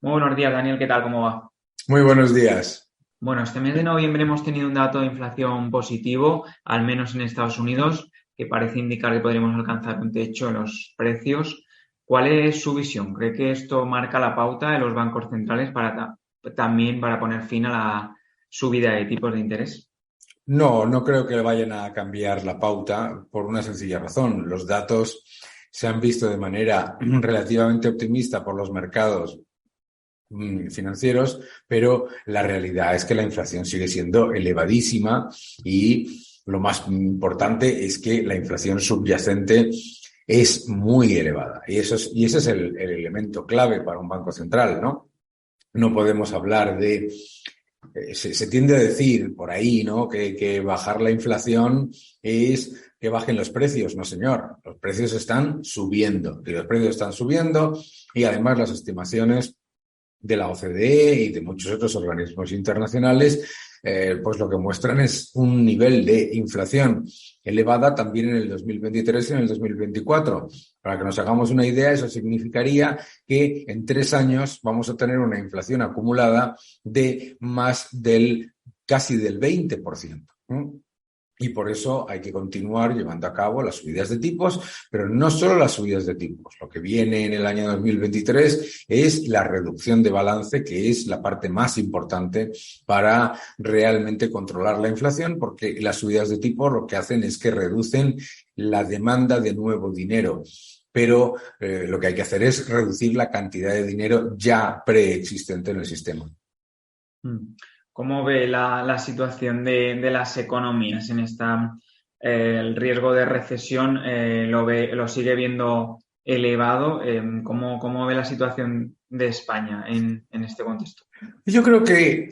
Muy buenos días, Daniel, ¿qué tal? ¿Cómo va? Muy buenos días. Bueno, este mes de noviembre hemos tenido un dato de inflación positivo, al menos en Estados Unidos, que parece indicar que podríamos alcanzar un techo en los precios. ¿Cuál es su visión? ¿Cree que esto marca la pauta de los bancos centrales también para poner fin a la subida de tipos de interés? No, no creo que vayan a cambiar la pauta por una sencilla razón. Los datos se han visto de manera relativamente optimista por los mercados financieros, pero la realidad es que la inflación sigue siendo elevadísima y lo más importante es que la inflación subyacente es muy elevada. Y ese es el elemento clave para un banco central, ¿no? No podemos hablar de se tiende a decir por ahí, ¿no? Que bajar la inflación es que bajen los precios. No, señor. Los precios están subiendo. Y los precios están subiendo y además las estimaciones de la OCDE y de muchos otros organismos internacionales, pues lo que muestran es un nivel de inflación elevada también en el 2023 y en el 2024. Para que nos hagamos una idea, eso significaría que en 3 años vamos a tener una inflación acumulada de más del casi del 20%. Y por eso hay que continuar llevando a cabo las subidas de tipos, pero no solo las subidas de tipos. Lo que viene en el año 2023 es la reducción de balance, que es la parte más importante para realmente controlar la inflación, porque las subidas de tipos lo que hacen es que reducen la demanda de nuevo dinero. Pero lo que hay que hacer es reducir la cantidad de dinero ya preexistente en el sistema. Mm. ¿Cómo ve la situación de las economías en el riesgo de recesión lo sigue viendo elevado? ¿Cómo ve la situación de España en este contexto? Yo creo que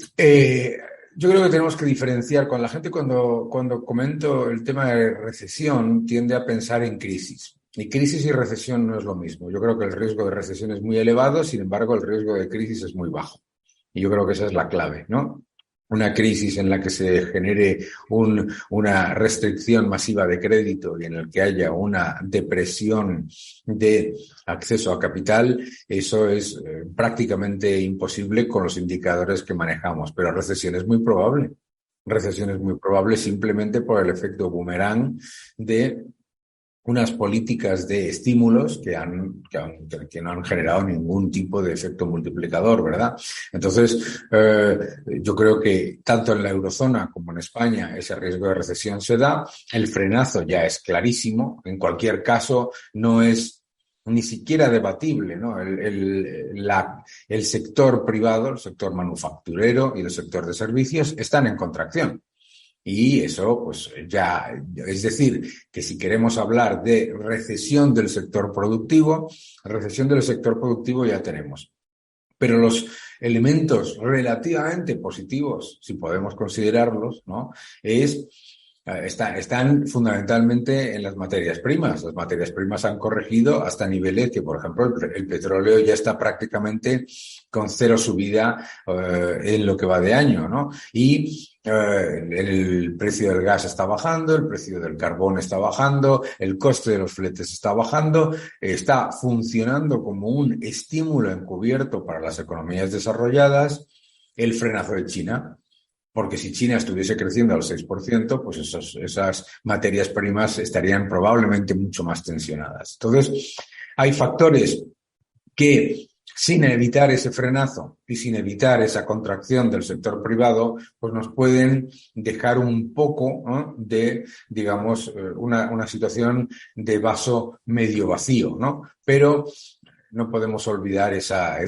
yo creo que tenemos que diferenciar con la gente cuando comento el tema de recesión tiende a pensar en crisis. Y crisis y recesión no es lo mismo. Yo creo que el riesgo de recesión es muy elevado, sin embargo, el riesgo de crisis es muy bajo. Y yo creo que esa es la clave, ¿no? Una crisis en la que se genere una restricción masiva de crédito y en el que haya una depresión de acceso a capital, eso es prácticamente imposible con los indicadores que manejamos, pero recesión es muy probable. Recesión es muy probable simplemente por el efecto boomerang de unas políticas de estímulos que no han generado ningún tipo de efecto multiplicador, ¿verdad? Entonces, yo creo que tanto en la eurozona como en España ese riesgo de recesión se da. El frenazo ya es clarísimo. En cualquier caso, no es ni siquiera debatible, ¿no? El sector privado, el sector manufacturero y el sector de servicios están en contracción. Y eso, pues ya, es decir, que si queremos hablar de recesión del sector productivo ya tenemos. Pero los elementos relativamente positivos, si podemos considerarlos, ¿no? Están fundamentalmente en las materias primas. Las materias primas han corregido hasta niveles que, por ejemplo, el petróleo ya está prácticamente con cero subida en lo que va de año, ¿no? Y el precio del gas está bajando, el precio del carbón está bajando, el coste de los fletes está bajando, está funcionando como un estímulo encubierto para las economías desarrolladas, el frenazo de China. Porque si China estuviese creciendo al 6%, pues esas materias primas estarían probablemente mucho más tensionadas. Entonces, hay factores que, sin evitar ese frenazo y sin evitar esa contracción del sector privado, pues nos pueden dejar un poco, ¿no? De, digamos, una situación de vaso medio vacío, ¿no? Pero no podemos olvidar esa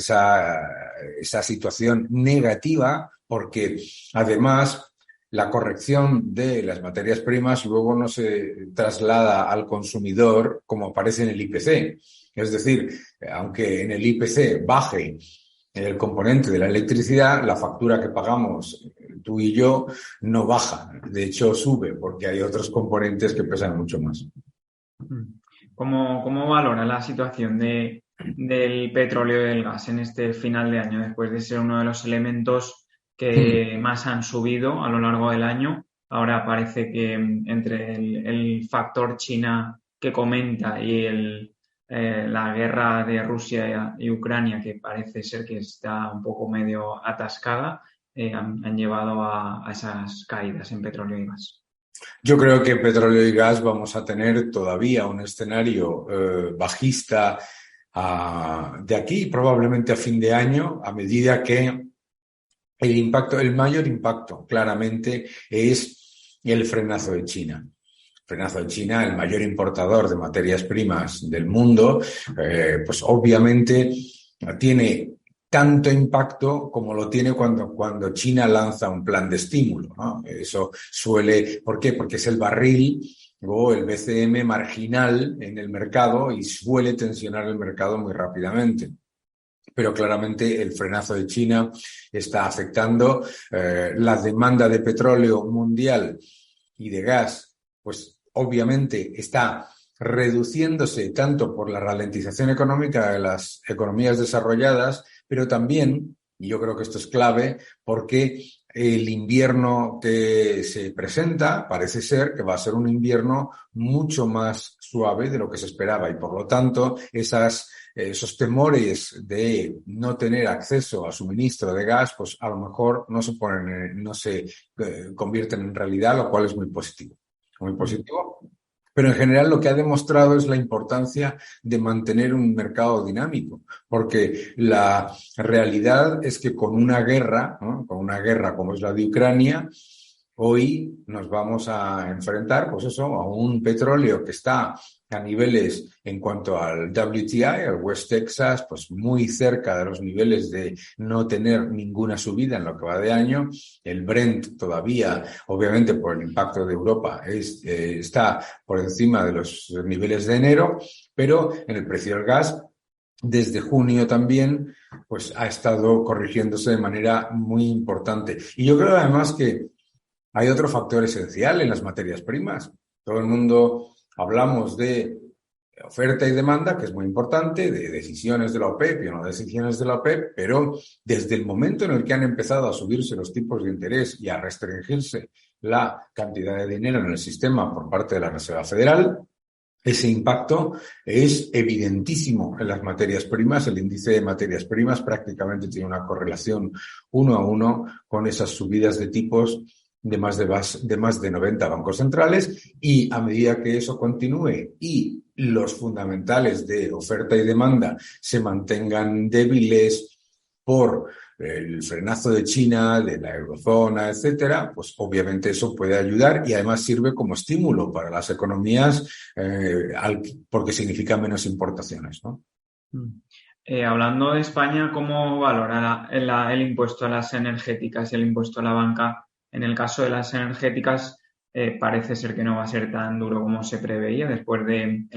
situación negativa porque además la corrección de las materias primas luego no se traslada al consumidor como aparece en el IPC. Es decir, aunque en el IPC baje el componente de la electricidad, la factura que pagamos tú y yo no baja. De hecho, sube porque hay otros componentes que pesan mucho más. ¿Cómo valora la situación del petróleo y del gas en este final de año, después de ser uno de los elementos que más han subido a lo largo del año? Ahora parece que entre el factor China que comenta y la guerra de Rusia y Ucrania, que parece ser que está un poco medio atascada, han llevado a esas caídas en petróleo y gas. Yo creo que petróleo y gas vamos a tener todavía un escenario bajista de aquí probablemente a fin de año, a medida que el mayor impacto claramente es el frenazo de China. El frenazo de China, el mayor importador de materias primas del mundo, pues obviamente tiene tanto impacto como lo tiene cuando China lanza un plan de estímulo, ¿no? Eso suele, ¿por qué? Porque es el barril o el BCM marginal en el mercado y suele tensionar el mercado muy rápidamente. Pero claramente el frenazo de China está afectando la demanda de petróleo mundial y de gas, pues obviamente está reduciéndose tanto por la ralentización económica de las economías desarrolladas, pero también, y yo creo que esto es clave, porque el invierno que se presenta parece ser que va a ser un invierno mucho más suave de lo que se esperaba y por lo tanto esos temores de no tener acceso a suministro de gas, pues a lo mejor no se convierten en realidad, lo cual es muy positivo. Muy positivo. Pero en general lo que ha demostrado es la importancia de mantener un mercado dinámico, porque la realidad es que con una guerra, ¿no? Con una guerra como es la de Ucrania, hoy nos vamos a enfrentar, pues eso, a un petróleo que está a niveles en cuanto al WTI, al West Texas, pues muy cerca de los niveles de no tener ninguna subida en lo que va de año. El Brent todavía, obviamente por el impacto de Europa, está por encima de los niveles de enero, pero en el precio del gas, desde junio también, pues ha estado corrigiéndose de manera muy importante. Y yo creo además que hay otro factor esencial en las materias primas. Todo el mundo hablamos de oferta y demanda, que es muy importante, de decisiones de la OPEP y no decisiones de la OPEP, pero desde el momento en el que han empezado a subirse los tipos de interés y a restringirse la cantidad de dinero en el sistema por parte de la Reserva Federal, ese impacto es evidentísimo en las materias primas. El índice de materias primas prácticamente tiene una correlación 1-1 con esas subidas de tipos de más de 90 bancos centrales y a medida que eso continúe y los fundamentales de oferta y demanda se mantengan débiles por el frenazo de China, de la eurozona, etcétera, pues obviamente eso puede ayudar y además sirve como estímulo para las economías porque significa menos importaciones, ¿no? Hablando de España, ¿cómo valora el impuesto a las energéticas y el impuesto a la banca? En el caso de las energéticas, parece ser que no va a ser tan duro como se preveía después de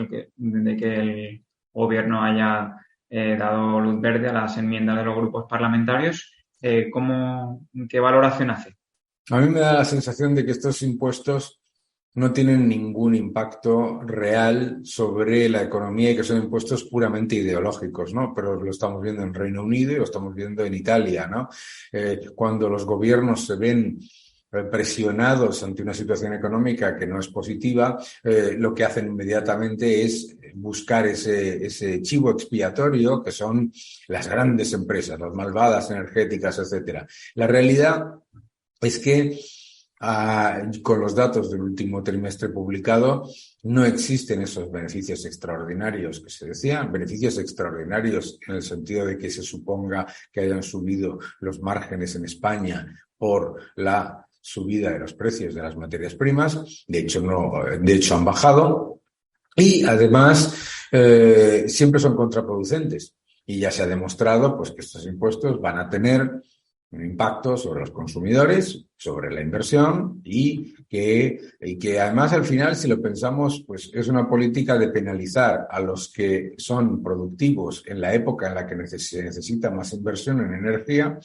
que el gobierno haya dado luz verde a las enmiendas de los grupos parlamentarios. ¿Qué valoración hace? A mí me da la sensación de que estos impuestos no tienen ningún impacto real sobre la economía y que son impuestos puramente ideológicos, ¿no? Pero lo estamos viendo en Reino Unido y lo estamos viendo en Italia, ¿no? Cuando los gobiernos se ven presionados ante una situación económica que no es positiva, lo que hacen inmediatamente es buscar ese chivo expiatorio que son las grandes empresas, las malvadas energéticas, etcétera. La realidad es que con los datos del último trimestre publicado no existen esos beneficios extraordinarios que se decían, beneficios extraordinarios en el sentido de que se suponga que hayan subido los márgenes en España por la subida de los precios de las materias primas. De hecho han bajado y además siempre son contraproducentes y ya se ha demostrado pues que estos impuestos van a tener un impacto sobre los consumidores, sobre la inversión y que además al final, si lo pensamos, pues es una política de penalizar a los que son productivos en la época en la que se necesita más inversión en energía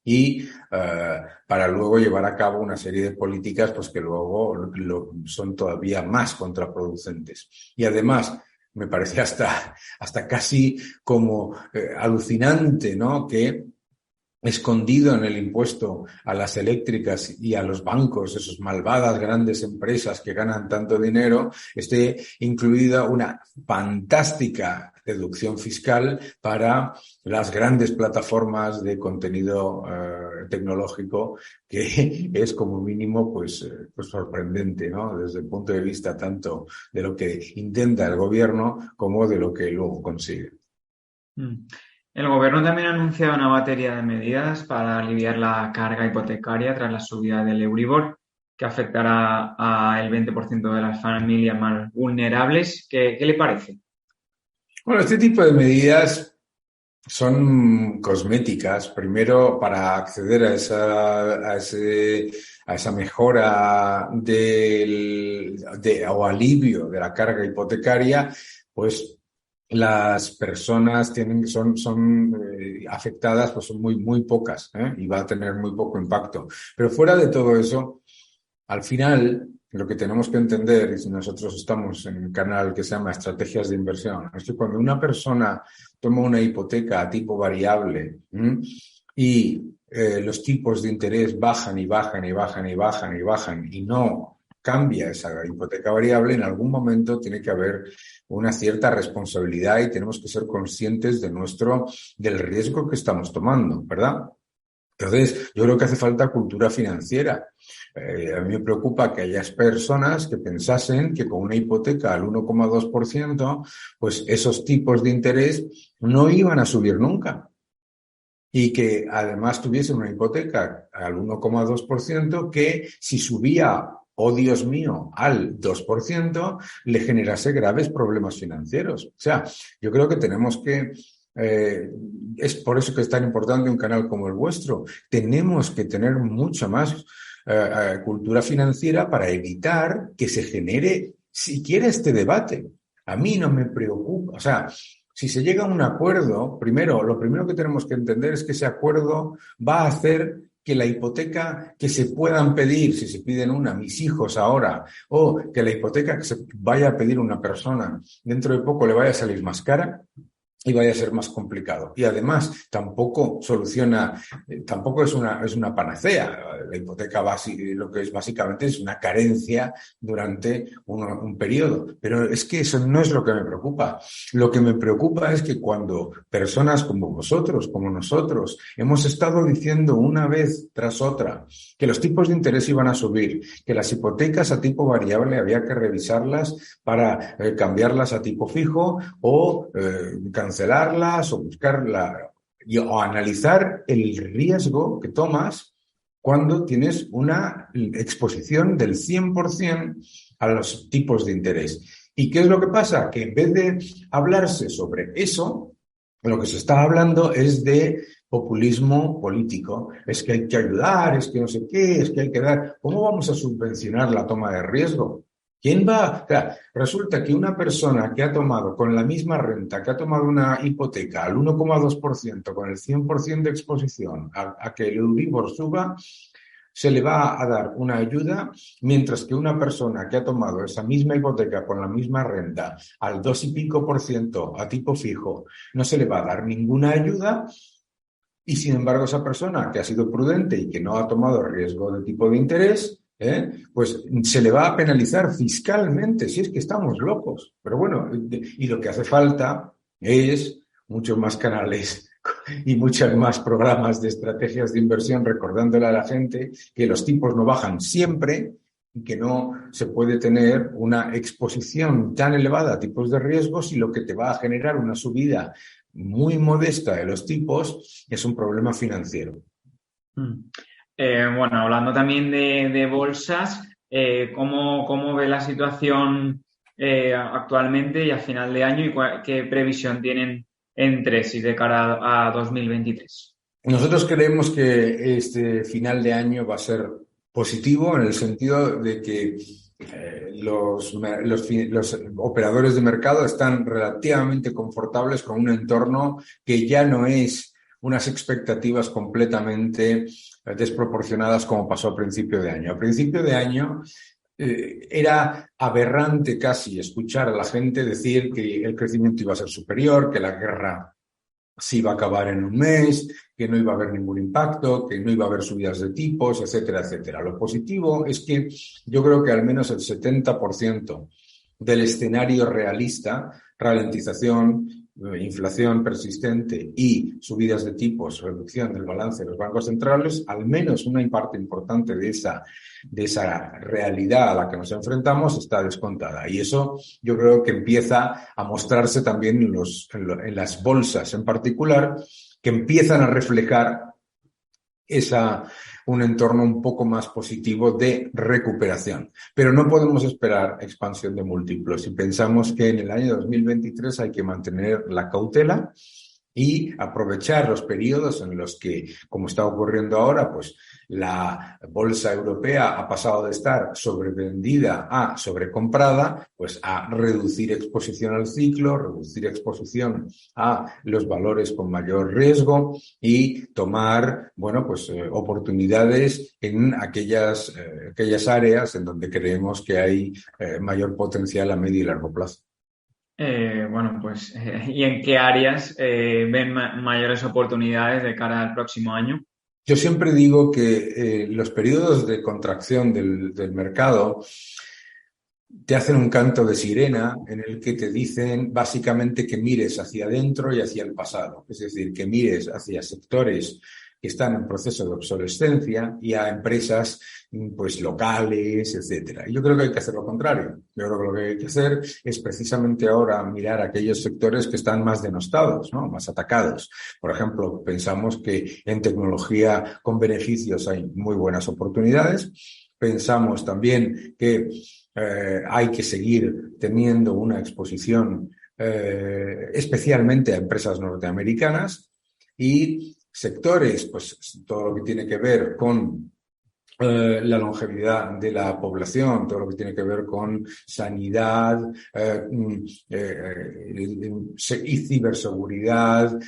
y para luego llevar a cabo una serie de políticas pues que luego son todavía más contraproducentes. Y además, me parece hasta casi como alucinante, ¿no? Que escondido en el impuesto a las eléctricas y a los bancos, esas malvadas grandes empresas que ganan tanto dinero, esté incluida una fantástica deducción fiscal para las grandes plataformas de contenido tecnológico, que es como mínimo pues sorprendente, ¿no? Desde el punto de vista tanto de lo que intenta el gobierno como de lo que luego consigue. El Gobierno también ha anunciado una batería de medidas para aliviar la carga hipotecaria tras la subida del Euribor, que afectará al 20% de las familias más vulnerables. ¿Qué le parece? Bueno, este tipo de medidas son cosméticas, primero para acceder a esa mejora o alivio de la carga hipotecaria, pues las personas son afectadas, pues son muy pocas, y va a tener muy poco impacto. Pero fuera de todo eso, al final, lo que tenemos que entender, y si nosotros estamos en un canal que se llama Estrategias de Inversión, es que cuando una persona toma una hipoteca a tipo variable y los tipos de interés bajan y bajan y bajan y bajan y bajan y no cambia esa hipoteca variable, en algún momento tiene que haber una cierta responsabilidad y tenemos que ser conscientes del riesgo que estamos tomando, ¿verdad? Entonces, yo creo que hace falta cultura financiera. A mí me preocupa que haya personas que pensasen que con una hipoteca al 1,2%, pues esos tipos de interés no iban a subir nunca. Y que además tuviesen una hipoteca al 1,2% que si subía, oh Dios mío, al 2%, le generase graves problemas financieros. O sea, yo creo que tenemos que... es por eso que es tan importante un canal como el vuestro. Tenemos que tener mucha más cultura financiera para evitar que se genere siquiera este debate. A mí no me preocupa, o sea, si se llega a un acuerdo, lo primero que tenemos que entender es que ese acuerdo va a hacer que la hipoteca que se puedan pedir, si se piden mis hijos ahora, o que la hipoteca que se vaya a pedir una persona dentro de poco le vaya a salir más cara y vaya a ser más complicado. Y además tampoco soluciona, tampoco es una panacea. La hipoteca lo que es básicamente es una carencia durante un periodo. Pero es que eso no es lo que me preocupa. Lo que me preocupa es que cuando personas como vosotros, como nosotros, hemos estado diciendo una vez tras otra que los tipos de interés iban a subir, que las hipotecas a tipo variable había que revisarlas para cambiarlas a tipo fijo o cancelarlas o o analizar el riesgo que tomas cuando tienes una exposición del 100% a los tipos de interés. ¿Y qué es lo que pasa? Que en vez de hablarse sobre eso, lo que se está hablando es de populismo político. Es que hay que ayudar, es que no sé qué, es que hay que dar. ¿Cómo vamos a subvencionar la toma de riesgo? ¿Quién va? O sea, resulta que una persona que ha tomado con la misma renta, que ha tomado una hipoteca al 1,2% con el 100% de exposición a que el Euribor suba, se le va a dar una ayuda, mientras que una persona que ha tomado esa misma hipoteca con la misma renta al 2 y pico por ciento a tipo fijo, no se le va a dar ninguna ayuda. Y sin embargo, esa persona que ha sido prudente y que no ha tomado riesgo de tipo de interés, pues se le va a penalizar fiscalmente, si es que estamos locos. Pero bueno, y lo que hace falta es muchos más canales y muchos más programas de estrategias de inversión recordándole a la gente que los tipos no bajan siempre y que no se puede tener una exposición tan elevada a tipos de riesgos y lo que te va a generar una subida muy modesta de los tipos es un problema financiero. Bueno, hablando también de bolsas, ¿cómo ve la situación actualmente y a final de año y qué previsión tienen y de cara a 2023? Nosotros creemos que este final de año va a ser positivo en el sentido de que los operadores de mercado están relativamente confortables con un entorno que ya no es unas expectativas completamente desproporcionadas como pasó a principio de año. A principio de año era aberrante casi escuchar a la gente decir que el crecimiento iba a ser superior, que la guerra si va a acabar en un mes, que no iba a haber ningún impacto, que no iba a haber subidas de tipos, etcétera, etcétera. Lo positivo es que yo creo que al menos el 70% del escenario realista, ralentización, inflación persistente y subidas de tipos, reducción del balance de los bancos centrales, al menos una parte importante de esa realidad a la que nos enfrentamos está descontada. Y eso yo creo que empieza a mostrarse también en las bolsas en particular, que empiezan a reflejar un entorno un poco más positivo de recuperación. Pero no podemos esperar expansión de múltiplos. Si pensamos que en el año 2023 hay que mantener la cautela y aprovechar los periodos en los que, como está ocurriendo ahora, pues la bolsa europea ha pasado de estar sobrevendida a sobrecomprada, pues a reducir exposición al ciclo, reducir exposición a los valores con mayor riesgo y tomar, bueno, pues oportunidades en aquellas áreas en donde creemos que hay mayor potencial a medio y largo plazo. ¿Y en qué áreas ven mayores oportunidades de cara al próximo año? Yo siempre digo que los periodos de contracción del mercado te hacen un canto de sirena en el que te dicen básicamente que mires hacia adentro y hacia el pasado. Es decir, que mires hacia sectores que están en proceso de obsolescencia y a empresas pues locales, etcétera. Y yo creo que hay que hacer lo contrario. Yo creo que lo que hay que hacer es precisamente ahora mirar aquellos sectores que están más denostados, ¿no? Más atacados. Por ejemplo, pensamos que en tecnología con beneficios hay muy buenas oportunidades. Pensamos también que hay que seguir teniendo una exposición especialmente a empresas norteamericanas y sectores, pues todo lo que tiene que ver con la longevidad de la población, todo lo que tiene que ver con sanidad y ciberseguridad,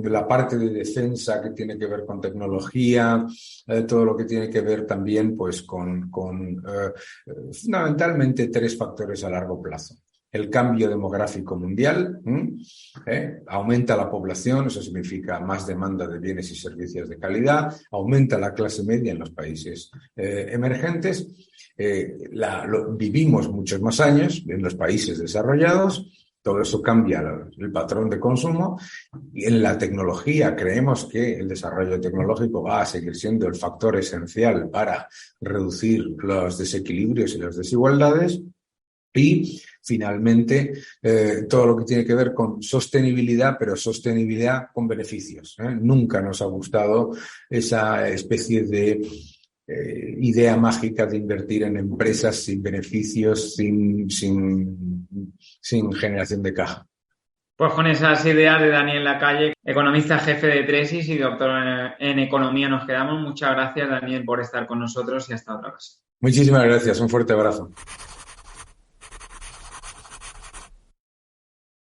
la parte de defensa que tiene que ver con tecnología, todo lo que tiene que ver también pues con fundamentalmente 3 factores a largo plazo. El cambio demográfico mundial, aumenta la población, eso significa más demanda de bienes y servicios de calidad, aumenta la clase media en los países emergentes, vivimos muchos más años en los países desarrollados, todo eso cambia el patrón de consumo y en la tecnología creemos que el desarrollo tecnológico va a seguir siendo el factor esencial para reducir los desequilibrios y las desigualdades. Y finalmente, todo lo que tiene que ver con sostenibilidad, pero sostenibilidad con beneficios. Nunca nos ha gustado esa especie de idea mágica de invertir en empresas sin beneficios, sin generación de caja. Pues con esas ideas de Daniel Lacalle, economista jefe de Tresis y doctor en economía, nos quedamos. Muchas gracias, Daniel, por estar con nosotros y hasta otra ocasión. Muchísimas gracias. Un fuerte abrazo.